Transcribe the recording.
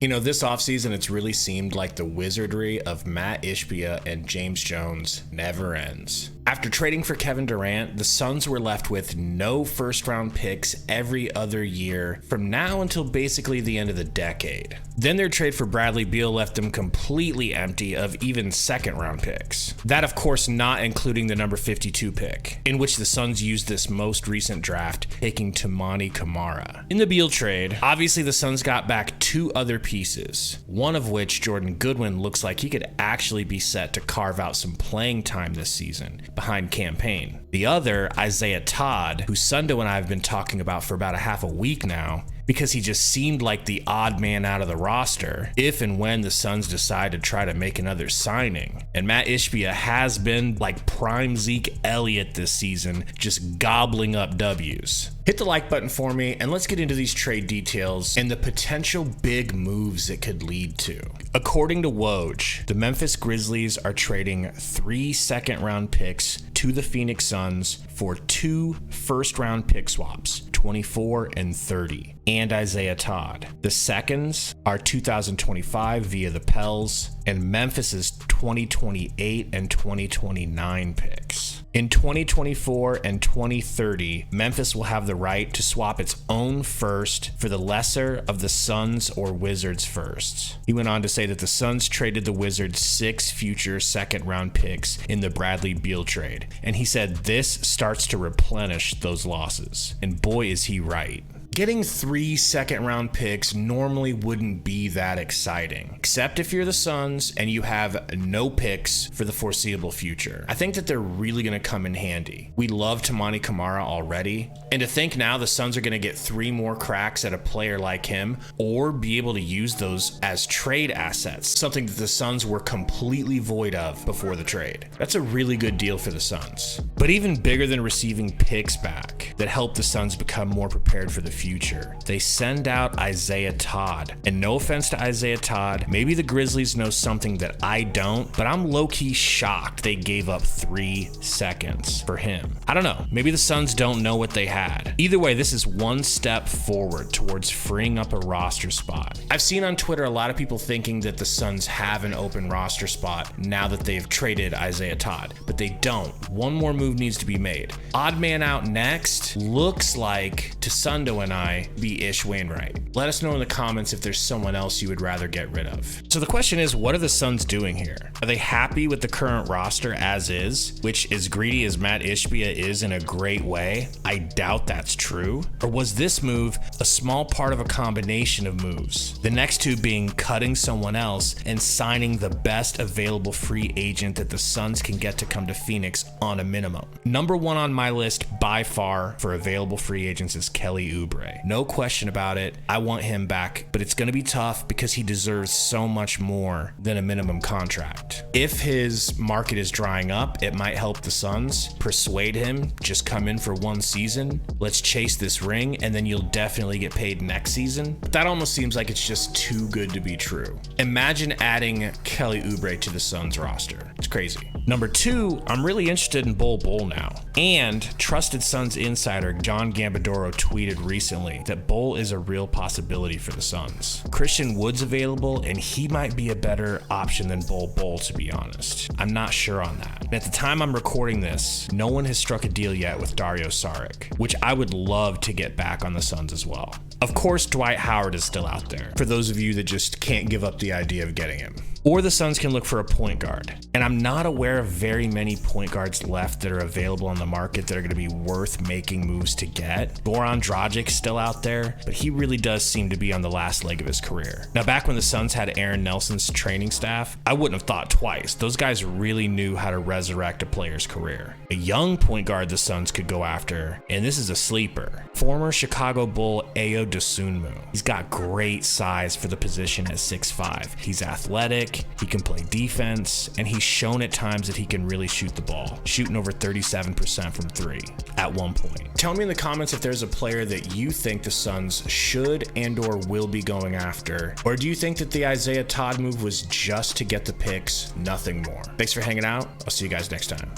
You know, this offseason, it's really seemed like the wizardry of Matt Ishbia and James Jones never ends. After trading for Kevin Durant, the Suns were left with no first-round picks every other year from now until basically the end of the decade. Then their trade for Bradley Beal left them completely empty of even second-round picks. That, of course, not including the number 52 pick, in which the Suns used this most recent draft, taking Toumani Camara. In the Beal trade, obviously the Suns got back two other pieces, one of which, Jordan Goodwin, looks like he could actually be set to carve out some playing time this season behind Campaign. The other, Isaiah Todd, who Sundo and I have been talking about for about a half a week now, because he just seemed like the odd man out of the roster if and when the Suns decide to try to make another signing. And Matt Ishbia has been like prime Zeke Elliott this season, just gobbling up W's. Hit the like button for me and let's get into these trade details and the potential big moves it could lead to. According to Woj, the Memphis Grizzlies are trading 3 second-round picks to the Phoenix Suns for 2 first-round pick swaps, 24 and 30, and Isaiah Todd. The seconds are 2025 via the Pels, and Memphis's 2028 and 2029 picks. In 2024 and 2030, Memphis will have the right to swap its own first for the lesser of the Suns or Wizards firsts. He went on to say that the Suns traded the Wizards 6 future second-round picks in the Bradley Beal trade, and he said this starts to replenish those losses. And boy, is he right. Getting 3 second-round picks normally wouldn't be that exciting, except if you're the Suns and you have no picks for the foreseeable future. I think that they're really going to come in handy. We love Toumani Camara already, and to think now the Suns are going to get 3 more cracks at a player like him, or be able to use those as trade assets, something that the Suns were completely void of before the trade. That's a really good deal for the Suns. But even bigger than receiving picks back that help the Suns become more prepared for the future, they send out Isaiah Todd. And no offense to Isaiah Todd, maybe the Grizzlies know something that I don't, but I'm low-key shocked they gave up 3 seconds for him. I don't know, maybe the Suns don't know what they had. Either way, this is one step forward towards freeing up a roster spot. I've seen on Twitter a lot of people thinking that the Suns have an open roster spot now that they've traded Isaiah Todd, but they don't. One more move needs to be made. Odd man out next looks like, to Sundo and I, be Ish Wainwright. Let us know in the comments if there's someone else you would rather get rid of. So the question is, what are the Suns doing here? Are they happy with the current roster as is, which, as greedy as Matt Ishbia is in a great way, I doubt that's true? Or was this move a small part of a combination of moves? The next two being cutting someone else and signing the best available free agent that the Suns can get to come to Phoenix on a minimum. Number 1 on my list by far for available free agents is Kelly Oubre. No question about it. I want him back, but it's going to be tough because he deserves so much more than a minimum contract. If his market is drying up, it might help the Suns. Persuade him, just come in for 1 season. Let's chase this ring, and then you'll definitely get paid next season. But that almost seems like it's just too good to be true. Imagine adding Kelly Oubre to the Suns roster. It's crazy. Number 2, I'm really interested in Bol Bol now. And trusted Suns insider John Gambadoro tweeted recently that Bol is a real possibility for the Suns. Christian Wood's available, and he might be a better option than Bol Bol, to be honest. I'm not sure on that. And at the time I'm recording this, no one has struck a deal yet with Dario Saric, which I would love to get back on the Suns as well. Of course, Dwight Howard is still out there, for those of you that just can't give up the idea of getting him. Or the Suns can look for a point guard. And I'm not aware of very many point guards left that are available on the market that are going to be worth making moves to get. Goran Dragic's still out there, but he really does seem to be on the last leg of his career. Now, back when the Suns had Aaron Nelson's training staff, I wouldn't have thought twice. Those guys really knew how to resurrect a player's career. A young point guard the Suns could go after, and this is a sleeper. Former Chicago Bull Ayo Dosunmu. He's got great size for the position at 6'5". He's athletic, he can play defense, and he's shown at times that he can really shoot the ball, shooting over 37% from 3 at one point. Tell me in the comments if there's a player that you think the Suns should and or will be going after, or do you think that the Isaiah Todd move was just to get the picks, nothing more? Thanks for hanging out. I'll see you guys next time.